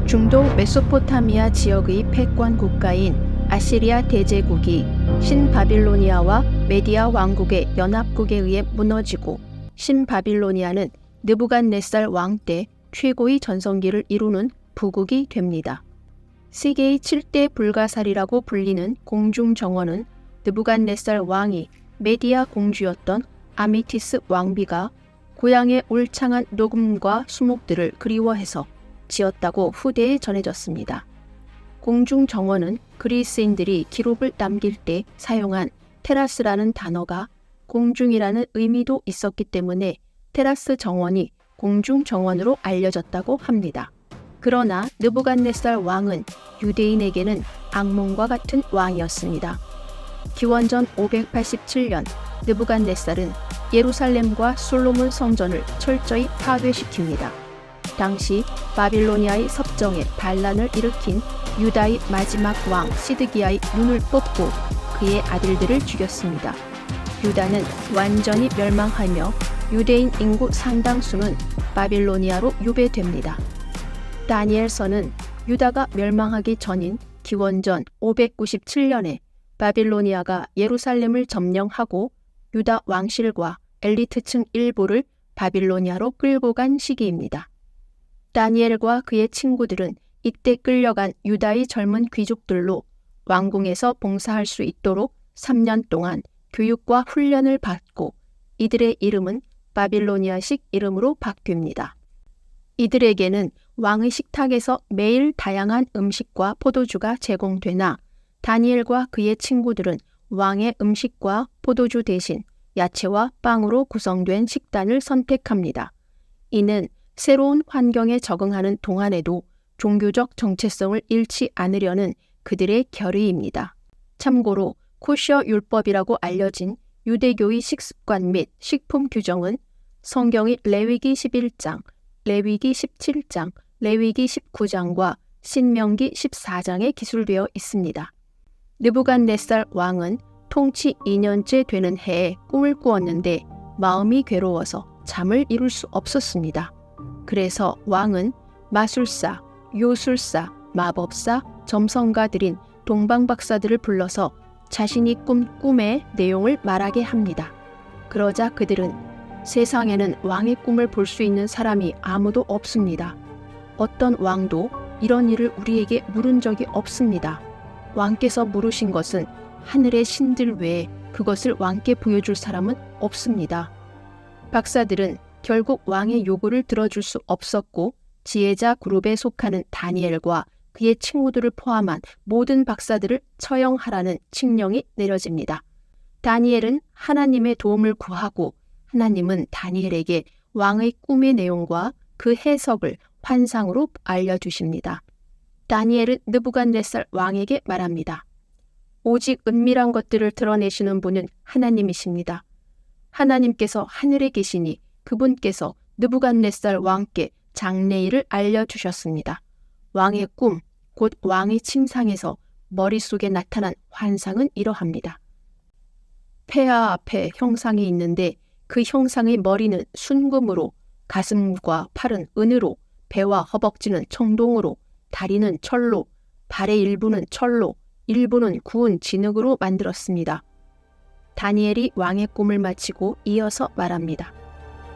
중동 메소포타미아 지역의 패권 국가인 아시리아 대제국이 신바빌로니아와 메디아 왕국의 연합국에 의해 무너지고 신바빌로니아는 느부갓네살 왕 때 최고의 전성기를 이루는 부국이 됩니다. 세계의 7대 불가사리라고 불리는 공중 정원은 느부갓네살 왕이 메디아 공주였던 아미티스 왕비가 고향의 울창한 녹음과 수목들을 그리워해서 지었다고 후대에 전해졌습니다. 공중 정원은 그리스인들이 기록을 남길 때 사용한 테라스라는 단어가 공중이라는 의미도 있었기 때문에 테라스 정원이 공중 정원으로 알려졌다고 합니다. 그러나 느부갓네살 왕은 유대인에게는 악몽과 같은 왕이었습니다. 기원전 587년 느부갓네살은 예루살렘과 솔로몬 성전을 철저히 파괴시킵니다. 당시 바빌로니아의 섭정에 반란을 일으킨 유다의 마지막 왕 시드기야의 눈을 뽑고 그의 아들들을 죽였습니다. 유다는 완전히 멸망하며 유대인 인구 상당수는 바빌로니아로 유배됩니다. 다니엘서는 유다가 멸망하기 전인 기원전 597년에 바빌로니아가 예루살렘을 점령하고 유다 왕실과 엘리트층 일부를 바빌로니아로 끌고 간 시기입니다. 다니엘과 그의 친구들은 이때 끌려간 유다의 젊은 귀족들로 왕궁에서 봉사할 수 있도록 3년 동안 교육과 훈련을 받고 이들의 이름은 바빌로니아식 이름으로 바뀝니다. 이들에게는 왕의 식탁에서 매일 다양한 음식과 포도주가 제공되나 다니엘과 그의 친구들은 왕의 음식과 포도주 대신 야채와 빵으로 구성된 식단을 선택합니다. 이는 새로운 환경에 적응하는 동안에도 종교적 정체성을 잃지 않으려는 그들의 결의입니다. 참고로 코셔 율법이라고 알려진 유대교의 식습관 및 식품 규정은 성경의 레위기 11장, 레위기 17장, 레위기 19장과 신명기 14장에 기술되어 있습니다. 느부갓네살 왕은 통치 2년째 되는 해에 꿈을 꾸었는데 마음이 괴로워서 잠을 이룰 수 없었습니다. 그래서 왕은 마술사, 요술사, 마법사, 점성가들인 동방박사들을 불러서 자신이 꾼 꿈의 내용을 말하게 합니다. 그러자 그들은 세상에는 왕의 꿈을 볼 수 있는 사람이 아무도 없습니다. 어떤 왕도 이런 일을 우리에게 물은 적이 없습니다. 왕께서 물으신 것은 하늘의 신들 외에 그것을 왕께 보여줄 사람은 없습니다. 박사들은 결국 왕의 요구를 들어줄 수 없었고 지혜자 그룹에 속하는 다니엘과 그의 친구들을 포함한 모든 박사들을 처형하라는 칙령이 내려집니다. 다니엘은 하나님의 도움을 구하고 하나님은 다니엘에게 왕의 꿈의 내용과 그 해석을 환상으로 알려주십니다. 다니엘은 느부갓네살 왕에게 말합니다. 오직 은밀한 것들을 드러내시는 분은 하나님이십니다. 하나님께서 하늘에 계시니 그분께서 느부갓네살 왕께 장래일을 알려주셨습니다. 왕의 꿈, 곧 왕의 침상에서 머릿속에 나타난 환상은 이러합니다. 폐하 앞에 형상이 있는데 그 형상의 머리는 순금으로, 가슴과 팔은 은으로, 배와 허벅지는 청동으로, 다리는 철로, 발의 일부는 철로, 일부는 구운 진흙으로 만들었습니다. 다니엘이 왕의 꿈을 마치고 이어서 말합니다.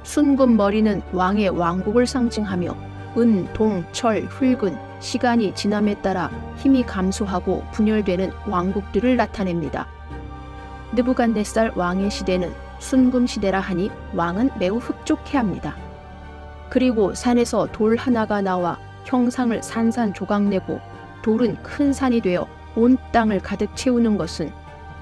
순금 머리는 왕의 왕국을 상징하며 은, 동, 철, 흙은 시간이 지남에 따라 힘이 감소하고 분열되는 왕국들을 나타냅니다. 느부갓네살 왕의 시대는 순금 시대라 하니 왕은 매우 흡족해합니다. 그리고 산에서 돌 하나가 나와 형상을 산산조각내고 돌은 큰 산이 되어 온 땅을 가득 채우는 것은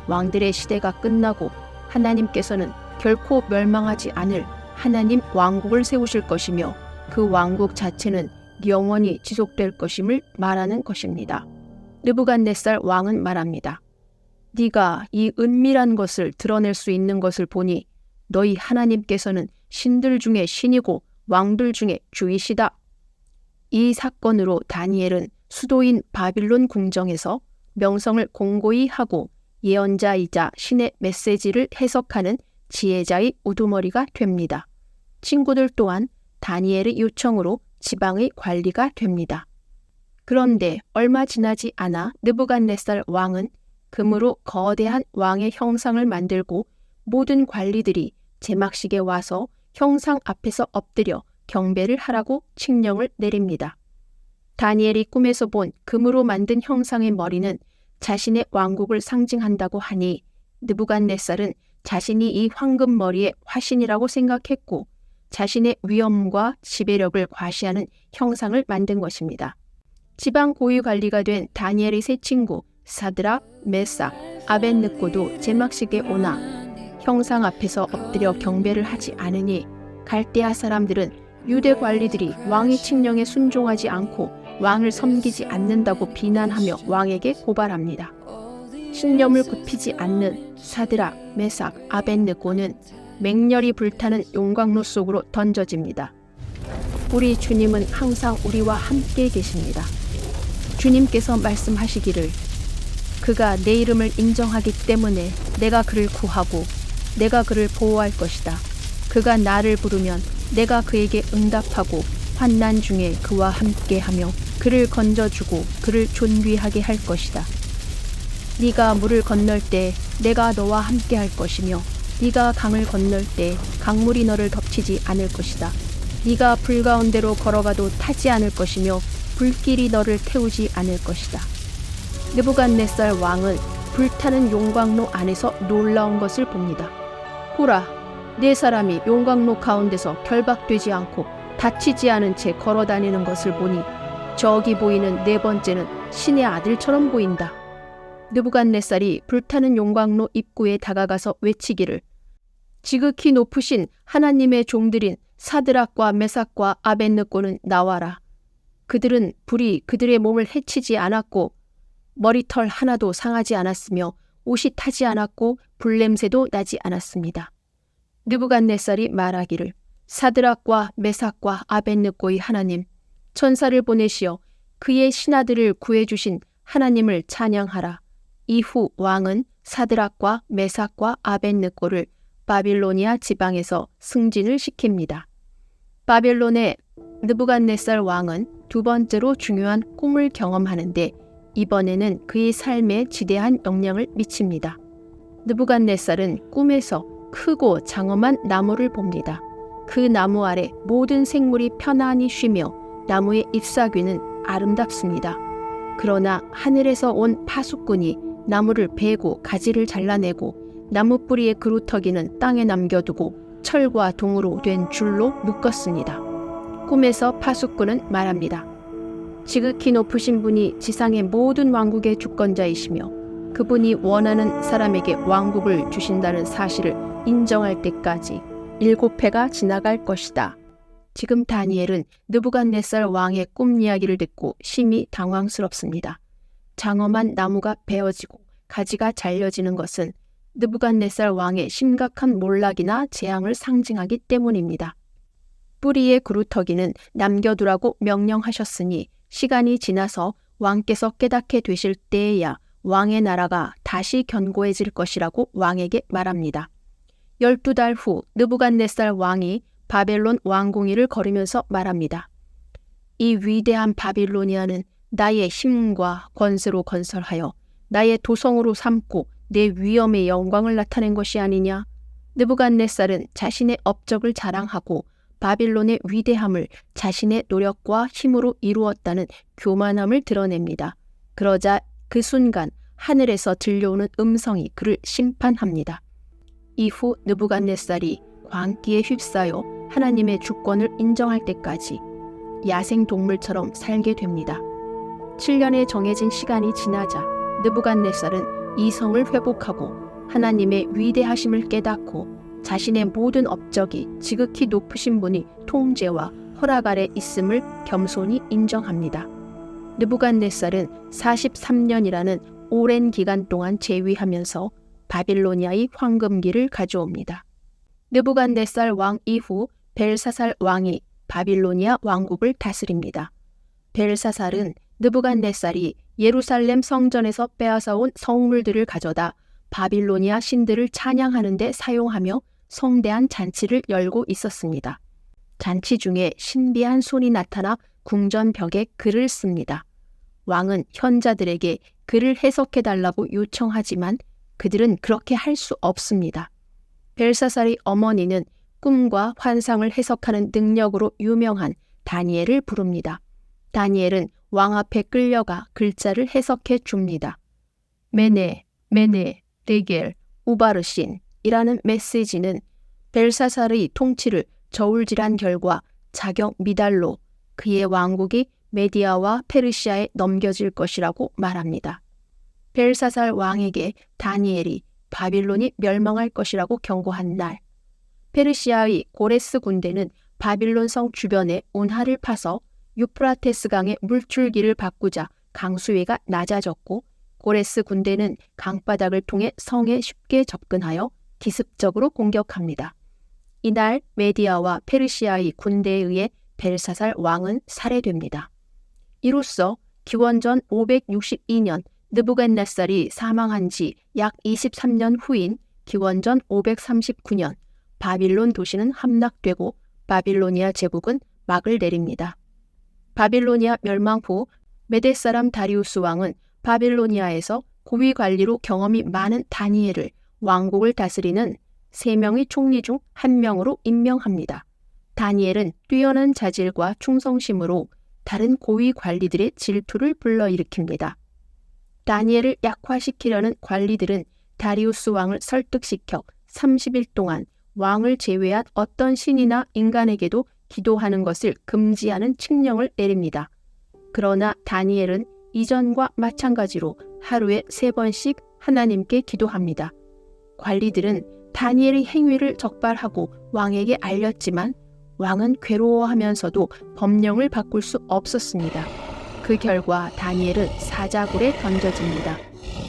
왕들의 시대가 끝나고 하나님께서는 결코 멸망하지 않을 하나님 왕국을 세우실 것이며 그 왕국 자체는 영원히 지속될 것임을 말하는 것입니다. 느부갓네살 왕은 말합니다. 네가 이 은밀한 것을 드러낼 수 있는 것을 보니 너희 하나님께서는 신들 중에 신이고 왕들 중에 주이시다. 이 사건으로 다니엘은 수도인 바빌론 궁정에서 명성을 공고히 하고 예언자이자 신의 메시지를 해석하는 지혜자의 우두머리가 됩니다. 친구들 또한 다니엘의 요청으로 지방의 관리가 됩니다. 그런데 얼마 지나지 않아 느부갓네살 왕은 금으로 거대한 왕의 형상을 만들고 모든 관리들이 제막식에 와서 형상 앞에서 엎드려 경배를 하라고 칙령을 내립니다. 다니엘이 꿈에서 본 금으로 만든 형상의 머리는 자신의 왕국을 상징한다고 하니 느부갓네살은 자신이 이 황금 머리의 화신이라고 생각했고 자신의 위엄과 지배력을 과시하는 형상을 만든 것입니다. 지방 고위 관리가 된 다니엘의 세 친구 사드락, 메삭, 아벳느고도 제막식에 오나 형상 앞에서 엎드려 경배를 하지 않으니 갈대아 사람들은 유대 관리들이 왕의 칙령에 순종하지 않고 왕을 섬기지 않는다고 비난하며 왕에게 고발합니다. 신념을 굽히지 않는 사드락, 메삭, 아벳느고는 맹렬히 불타는 용광로 속으로 던져집니다. 우리 주님은 항상 우리와 함께 계십니다. 주님께서 말씀하시기를 그가 내 이름을 인정하기 때문에 내가 그를 구하고 내가 그를 보호할 것이다. 그가 나를 부르면 내가 그에게 응답하고 환난 중에 그와 함께하며 그를 건져주고 그를 존귀하게 할 것이다. 네가 물을 건널 때 내가 너와 함께할 것이며 네가 강을 건널 때 강물이 너를 덮치지 않을 것이다. 네가 불 가운데로 걸어가도 타지 않을 것이며 불길이 너를 태우지 않을 것이다. 느부갓네살 왕은 불타는 용광로 안에서 놀라운 것을 봅니다. 보라, 네 사람이 용광로 가운데서 결박되지 않고 다치지 않은 채 걸어다니는 것을 보니 저기 보이는 네 번째는 신의 아들처럼 보인다. 느부갓네살이 불타는 용광로 입구에 다가가서 외치기를 지극히 높으신 하나님의 종들인 사드락과 메삭과 아벳느고는 나와라. 그들은 불이 그들의 몸을 해치지 않았고 머리털 하나도 상하지 않았으며 옷이 타지 않았고 불냄새도 나지 않았습니다. 느부갓네살이 말하기를 사드락과 메삭과 아벳느고의 하나님, 천사를 보내시어 그의 신하들을 구해주신 하나님을 찬양하라. 이후 왕은 사드락과 메삭과 아벳느고를 바빌로니아 지방에서 승진을 시킵니다. 바벨론의 느부갓네살 왕은 두 번째로 중요한 꿈을 경험하는데 이번에는 그의 삶에 지대한 영향을 미칩니다. 느부갓네살은 꿈에서 크고 장엄한 나무를 봅니다. 그 나무 아래 모든 생물이 편안히 쉬며 나무의 잎사귀는 아름답습니다. 그러나 하늘에서 온 파수꾼이 나무를 베고 가지를 잘라내고 나무 뿌리의 그루터기는 땅에 남겨두고 철과 동으로 된 줄로 묶었습니다. 꿈에서 파수꾼은 말합니다. 지극히 높으신 분이 지상의 모든 왕국의 주권자이시며 그분이 원하는 사람에게 왕국을 주신다는 사실을 인정할 때까지 7회가 지나갈 것이다. 지금 다니엘은 느부갓네살 왕의 꿈 이야기를 듣고 심히 당황스럽습니다. 장엄한 나무가 베어지고 가지가 잘려지는 것은 느부갓네살 왕의 심각한 몰락이나 재앙을 상징하기 때문입니다. 뿌리의 그루터기는 남겨두라고 명령하셨으니 시간이 지나서 왕께서 깨닫게 되실 때에야 왕의 나라가 다시 견고해질 것이라고 왕에게 말합니다. 12달 후 느부갓네살 왕이 바벨론 왕궁위를 걸으면서 말합니다. 이 위대한 바빌로니아는 나의 힘과 권세로 건설하여 나의 도성으로 삼고 내 위엄의 영광을 나타낸 것이 아니냐. 느부갓네살은 자신의 업적을 자랑하고 바빌론의 위대함을 자신의 노력과 힘으로 이루었다는 교만함을 드러냅니다. 그러자 그 순간 하늘에서 들려오는 음성이 그를 심판합니다. 이후 느부갓네살이 광기에 휩싸여 하나님의 주권을 인정할 때까지 야생동물처럼 살게 됩니다. 7년의 정해진 시간이 지나자 느부갓네살은 이성을 회복하고 하나님의 위대하심을 깨닫고 자신의 모든 업적이 지극히 높으신 분이 통제와 허락 아래 있음을 겸손히 인정합니다. 느부갓네살은 43년이라는 오랜 기간 동안 재위하면서 바빌로니아의 황금기를 가져옵니다. 느부갓네살 왕 이후 벨사살 왕이 바빌로니아 왕국을 다스립니다. 벨사살은 느부갓네살이 예루살렘 성전에서 빼앗아온 성물들을 가져다 바빌로니아 신들을 찬양하는 데 사용하며 성대한 잔치를 열고 있었습니다. 잔치 중에 신비한 손이 나타나 궁전 벽에 글을 씁니다. 왕은 현자들에게 글을 해석해달라고 요청하지만 그들은 그렇게 할 수 없습니다. 벨사살의 어머니는 꿈과 환상을 해석하는 능력으로 유명한 다니엘을 부릅니다. 다니엘은 왕 앞에 끌려가 글자를 해석해 줍니다. 메네, 메네, 데겔, 우바르신이라는 메시지는 벨사살의 통치를 저울질한 결과 자격 미달로 그의 왕국이 메디아와 페르시아에 넘겨질 것이라고 말합니다. 벨사살 왕에게 다니엘이 바빌론이 멸망할 것이라고 경고한 날, 페르시아의 고레스 군대는 바빌론 성 주변에 운하를 파서 유프라테스 강의 물줄기를 바꾸자 강수위가 낮아졌고 고레스 군대는 강바닥을 통해 성에 쉽게 접근하여 기습적으로 공격합니다. 이날 메디아와 페르시아의 군대에 의해 벨사살 왕은 살해됩니다. 이로써 기원전 562년 느부갓네살이 사망한 지 약 23년 후인 기원전 539년 바빌론 도시는 함락되고 바빌로니아 제국은 막을 내립니다. 바빌로니아 멸망 후 메데 사람 다리우스 왕은 바빌로니아에서 고위 관리로 경험이 많은 다니엘을 왕국을 다스리는 3명의 총리 중 1명으로 임명합니다. 다니엘은 뛰어난 자질과 충성심으로 다른 고위 관리들의 질투를 불러일으킵니다. 다니엘을 약화시키려는 관리들은 다리우스 왕을 설득시켜 30일 동안 왕을 제외한 어떤 신이나 인간에게도 기도하는 것을 금지하는 칙령을 내립니다. 그러나 다니엘은 이전과 마찬가지로 하루에 3번씩 하나님께 기도합니다. 관리들은 다니엘의 행위를 적발하고 왕에게 알렸지만 왕은 괴로워하면서도 법령을 바꿀 수 없었습니다. 그 결과 다니엘은 사자굴에 던져집니다.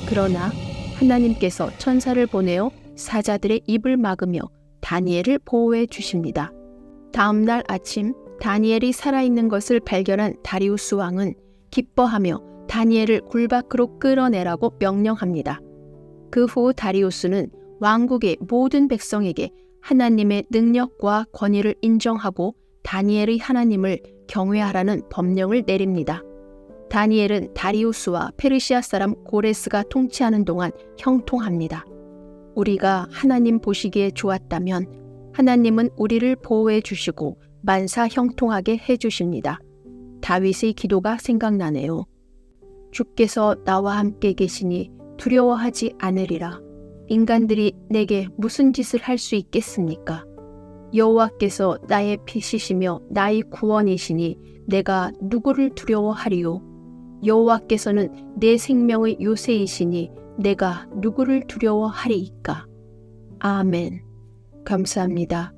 그러나 하나님께서 천사를 보내어 사자들의 입을 막으며 다니엘을 보호해 주십니다. 다음 날 아침 다니엘이 살아있는 것을 발견한 다리우스 왕은 기뻐하며 다니엘을 굴 밖으로 끌어내라고 명령합니다. 그 후 다리우스는 왕국의 모든 백성에게 하나님의 능력과 권위를 인정하고 다니엘의 하나님을 경외하라는 법령을 내립니다. 다니엘은 다리우스와 페르시아 사람 고레스가 통치하는 동안 형통합니다. 우리가 하나님 보시기에 좋았다면 하나님은 우리를 보호해 주시고 만사 형통하게 해 주십니다. 다윗의 기도가 생각나네요. 주께서 나와 함께 계시니 두려워하지 않으리라. 인간들이 내게 무슨 짓을 할 수 있겠습니까? 여호와께서 나의 빛이시며 나의 구원이시니 내가 누구를 두려워하리요? 여호와께서는 내 생명의 요새이시니 내가 누구를 두려워하리이까? 아멘. 감사합니다.